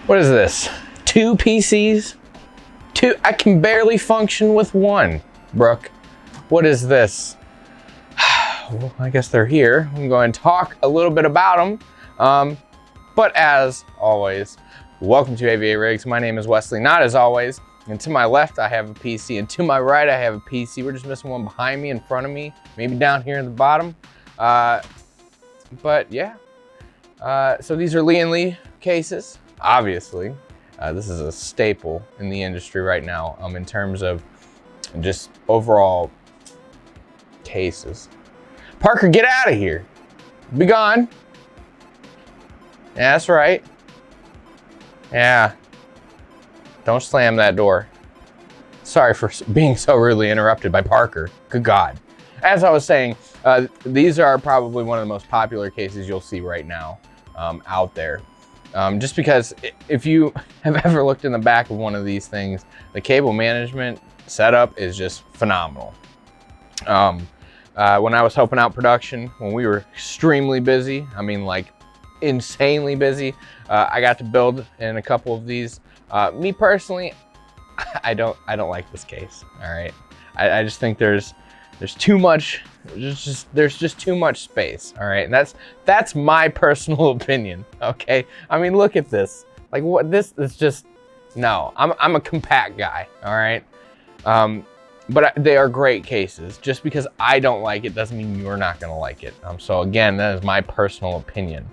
What is this? 2 PCs? 2? I can barely function with 1, Brooke. What is this? Well, I guess they're here. I'm going to talk a little bit about them. But as always, welcome to AVARigs. My name is Wesley, not as always. And to my left, I have a PC, and to my right, I have a PC. We're just missing one behind me, in front of me, maybe down here in the bottom. But yeah. So these are Lian Li cases, obviously. This is a staple in the industry right now, in terms of just overall cases. Parker, get out of here. Be gone. Yeah, that's right. Yeah. Don't slam that door. Sorry for being so rudely interrupted by Parker. Good God. As I was saying, these are probably one of the most popular cases you'll see right now out there. Just because if you have ever looked in the back of one of these things, the cable management setup is just phenomenal. When I was helping out production, when we were extremely busy, I mean like insanely busy, I got to build in a couple of these. Me personally, I don't like this case. All right, I just think there's too much. There's just too much space. All right, and that's my personal opinion. Okay, I mean look at this. Like what this is just no. I'm a compact guy. All right. But they are great cases. Just because I don't like it doesn't mean you're not gonna like it. So again, that is my personal opinion.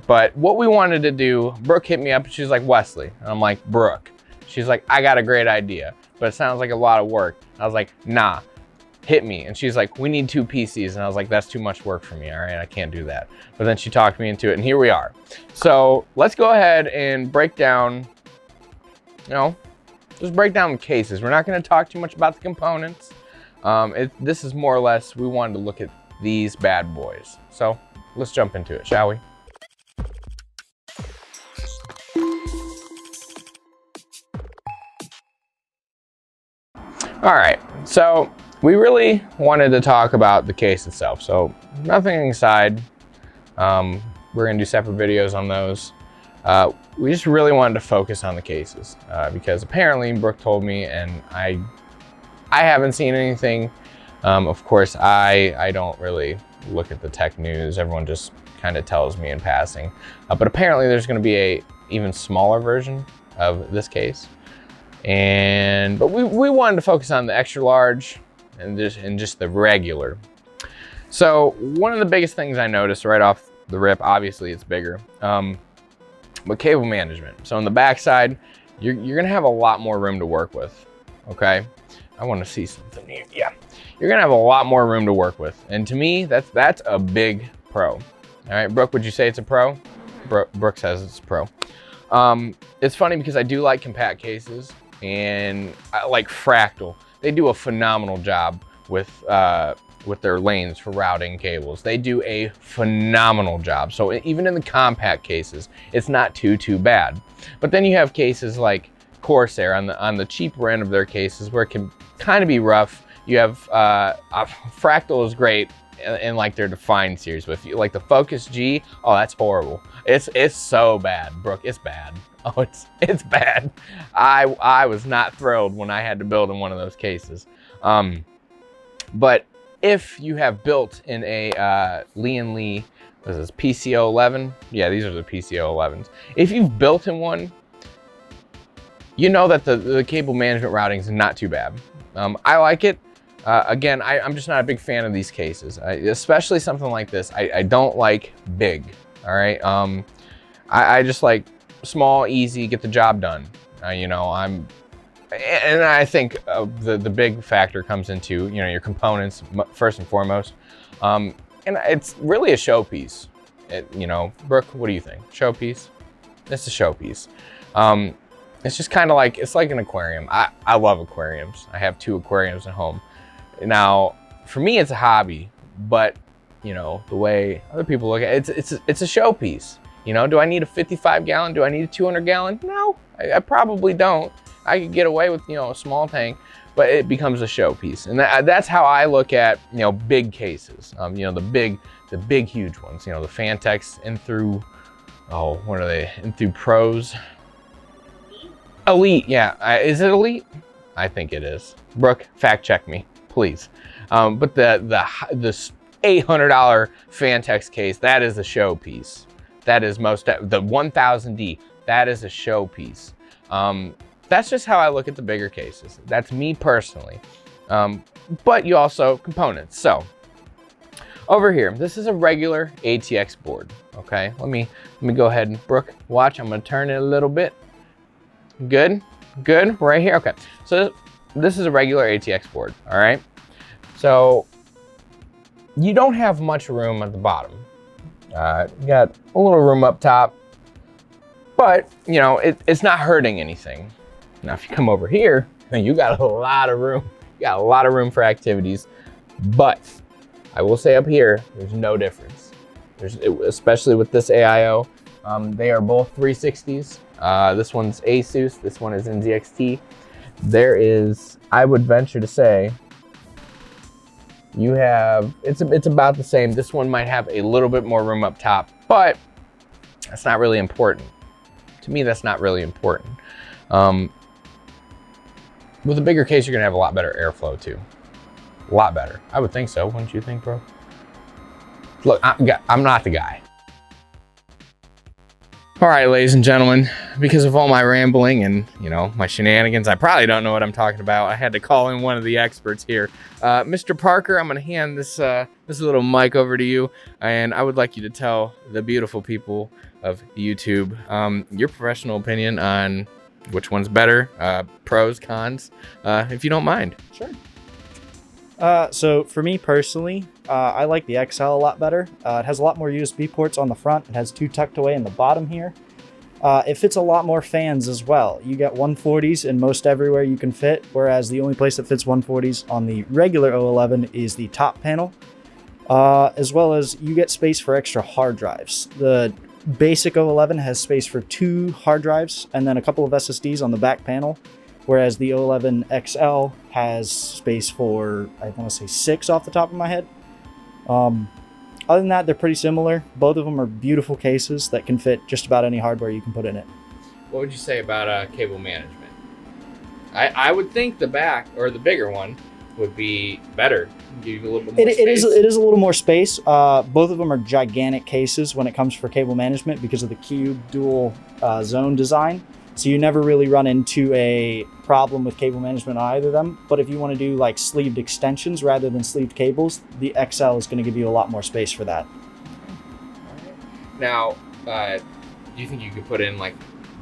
But what we wanted to do, Brooke hit me up and she's like, Wesley. And I'm like, Brooke. She's like, I got a great idea, but it sounds like a lot of work. I was like, nah, hit me. And she's like, we need 2 PCs. And I was like, that's too much work for me. All right, I can't do that. But then she talked me into it and here we are. So let's go ahead and break down, just break down the cases. We're not gonna talk too much about the components. This is more or less, we wanted to look at these bad boys. So let's jump into it, shall we? All right, so we really wanted to talk about the case itself. So nothing aside, we're gonna do separate videos on those. We just really wanted to focus on the cases because apparently Brooke told me, and I haven't seen anything. Of course, I don't really look at the tech news. Everyone just kind of tells me in passing. But apparently there's going to be a even smaller version of this case. But we wanted to focus on the extra large and just the regular. So one of the biggest things I noticed right off the rip, obviously it's bigger, but cable management. So on the back side, you're gonna have a lot more room to work with, okay? I wanna see something here, yeah. You're gonna have a lot more room to work with. And to me, that's a big pro. All right, Brooke, would you say it's a pro? Brooke says it's a pro. It's funny because I do like compact cases, and I like Fractal. They do a phenomenal job with their lanes for routing cables. They do a phenomenal job. So even in the compact cases, it's not too bad. But then you have cases like Corsair on the cheaper end of their cases where it can kind of be rough. You have Fractal is great in like their Define series. But if you like the Focus G, oh, that's horrible. It's so bad, Brooke. It's bad. Oh, it's bad. I was not thrilled when I had to build in one of those cases. But if you have built in a Lian Li, what is this, PC-011? Yeah, these are the PC-011s. If you've built in one, you know that the cable management routing is not too bad. I like it. Again, I'm just not a big fan of these cases, especially something like this. I don't like big, all right? I just like small, easy, get the job done. And I think the big factor comes into, your components first and foremost. And it's really a showpiece. Brooke, what do you think? Showpiece? It's a showpiece. It's just kind of like, it's like an aquarium. I love aquariums. I have 2 aquariums at home. Now, for me, it's a hobby, but the way other people look at it, it's a showpiece. Do I need a 55-gallon? Do I need a 200-gallon? No, I probably don't. I could get away with, a small tank, but it becomes a showpiece. And that's how I look at, big cases. The big huge ones, the Fantex in through oh, what are they? Through Pros? Elite, yeah. Is it Elite? I think it is. Brooke, fact check me, please. But the $800 Fantex case, that is a showpiece. That is the 1000D. That is a showpiece. That's just how I look at the bigger cases. That's me personally. But you also components. So over here, this is a regular ATX board. Okay, let me go ahead and Brooke, watch. I'm gonna turn it a little bit. Good, right here. Okay, so this is a regular ATX board. All right, so you don't have much room at the bottom. You got a little room up top, but you know it's not hurting anything. Now, if you come over here, you got a lot of room. You got a lot of room for activities, but I will say up here, there's no difference. Especially with this AIO, they are both 360s. This one's Asus, this one is NZXT. There is, I would venture to say, you have, it's about the same. This one might have a little bit more room up top, but that's not really important. To me, that's not really important. With a bigger case, you're gonna have a lot better airflow too. A lot better. I would think so, wouldn't you think, bro? Look, I'm not the guy. All right, ladies and gentlemen, because of all my rambling and, you know, my shenanigans, I probably don't know what I'm talking about. I had to call in one of the experts here. Mr. Parker, I'm gonna hand this little mic over to you, and I would like you to tell the beautiful people of YouTube your professional opinion on which one's better, pros, cons, if you don't mind. Sure. So for me personally, I like the XL a lot better. It has a lot more USB ports on the front. It has 2 tucked away in the bottom here. It fits a lot more fans as well. You get 140s in most everywhere you can fit, whereas the only place that fits 140s on the regular 011 is the top panel, as well as you get space for extra hard drives. The basic 011 has space for 2 hard drives and then a couple of SSDs on the back panel, whereas the 011 XL has space for, I want to say 6 off the top of my head. Other than that, they're pretty similar. Both of them are beautiful cases that can fit just about any hardware you can put in it. What would you say about cable management? I would think the back, or the bigger one, would be better. Give you a little bit more space. It is a little more space. Both of them are gigantic cases when it comes for cable management because of the cube dual zone design. So you never really run into a problem with cable management on either of them. But if you want to do like sleeved extensions rather than sleeved cables, the XL is going to give you a lot more space for that. Now, do you think you could put in like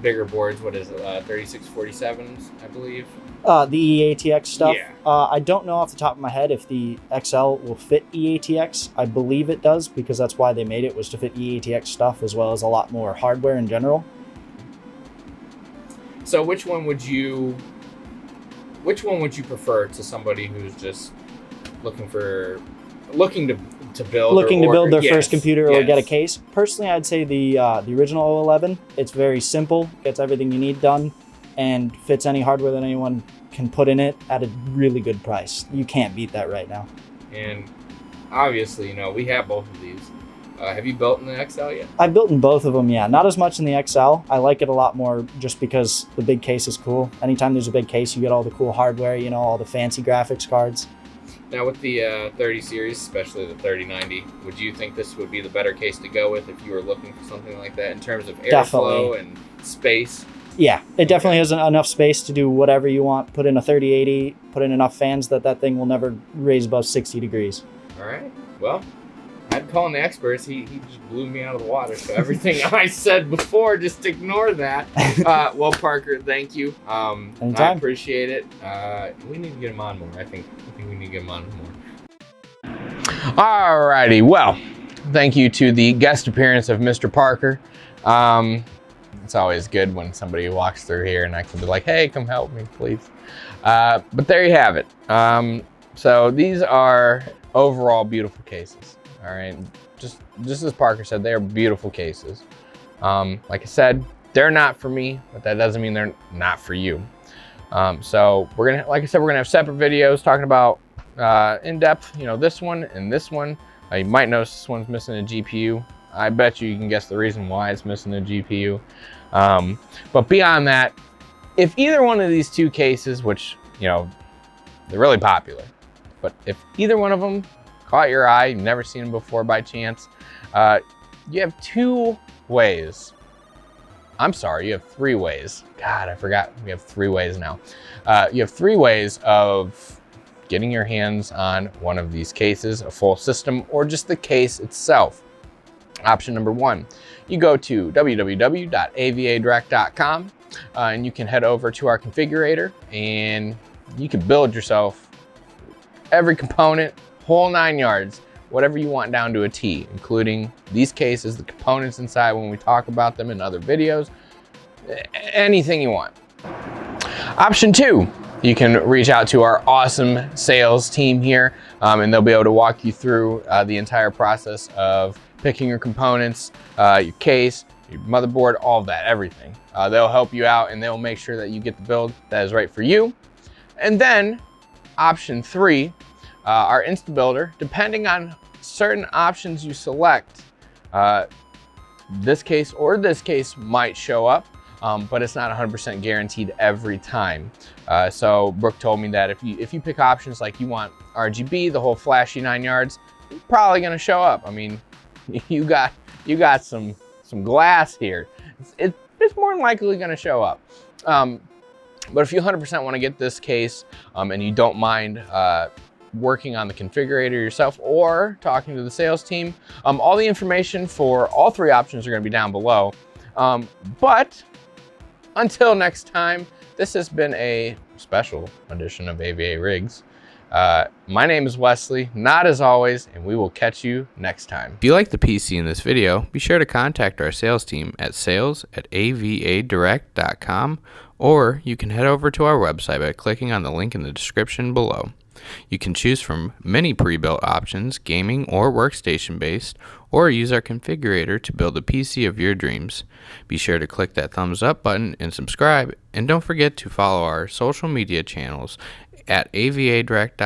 bigger boards? What is it, 3647s, I believe? The EATX stuff? Yeah. I don't know off the top of my head if the XL will fit EATX. I believe it does because that's why they made it, was to fit EATX stuff as well as a lot more hardware in general. So which one would you prefer to somebody who's just looking to build their first computer or get a case? Personally, I'd say the original 011. It's very simple, gets everything you need done, and fits any hardware that anyone can put in it at a really good price. You can't beat that right now. And obviously, you know, we have both of these. Have you built in the XL yet? I've built in both of them, yeah. Not as much in the XL. I like it a lot more just because the big case is cool. Anytime there's a big case, you get all the cool hardware, you know, all the fancy graphics cards. Now with the 30 series, especially the 3090, would you think this would be the better case to go with if you were looking for something like that in terms of airflow and space? Yeah, it definitely has enough space to do whatever you want. Put in a 3080, put in enough fans that thing will never raise above 60 degrees. All right, well, I'd call in the experts. He just blew me out of the water. So everything I said before, just ignore that. Well, Parker, thank you. Anytime. I appreciate it. We need to get him on more. I think we need to get him on more. Alrighty, well, thank you to the guest appearance of Mr. Parker. It's always good when somebody walks through here and I can be like, hey, come help me, please. But there you have it. So these are overall beautiful cases. All right, just as Parker said, they are beautiful cases. Like I said, they're not for me, but that doesn't mean they're not for you. So we're gonna, like I said, we're gonna have separate videos talking about in depth, you know, this one and this one. You might notice this one's missing a GPU. I bet you can guess the reason why it's missing a GPU. But beyond that, if either one of these two cases, which, you know, they're really popular, but if either one of them caught your eye, you've never seen them before by chance, you have two ways. I'm sorry, you have three ways. God, I forgot we have three ways now. You have three ways of getting your hands on one of these cases, a full system, or just the case itself. Option number one, you go to www.avadirect.com and you can head over to our configurator and you can build yourself every component, whole 9 yards, whatever you want down to a T, including these cases, the components inside when we talk about them in other videos, anything you want. Option two, you can reach out to our awesome sales team here and they'll be able to walk you through the entire process of picking your components, your case, your motherboard, all of that, everything. They'll help you out and they'll make sure that you get the build that is right for you. And then option three, our Instabuilder, depending on certain options you select, this case or this case might show up, but it's not 100% guaranteed every time. So Brooke told me that if you pick options like you want RGB, the whole flashy 9 yards, it's probably gonna show up. I mean, you got some glass here. It's more than likely gonna show up. But if you 100% wanna get this case and you don't mind working on the configurator yourself or talking to the sales team, all the information for all three options are gonna be down below. But until next time, this has been a special edition of AVARigs. My name is Wesley, not as always, and we will catch you next time. If you like the PC in this video, be sure to contact our sales team at sales@avadirect.com, or you can head over to our website by clicking on the link in the description below. You can choose from many pre-built options, gaming or workstation based, or use our configurator to build the PC of your dreams. Be sure to click that thumbs up button and subscribe, and don't forget to follow our social media channels at avadirect.com.